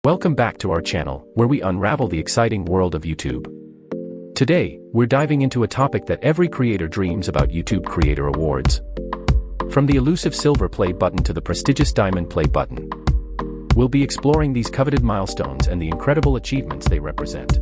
Welcome back to our channel, where we unravel the exciting world of YouTube. Today, we're diving into a topic that every creator dreams about: YouTube Creator Awards. From the elusive silver play button to the prestigious diamond play button, we'll be exploring these coveted milestones and the incredible achievements they represent.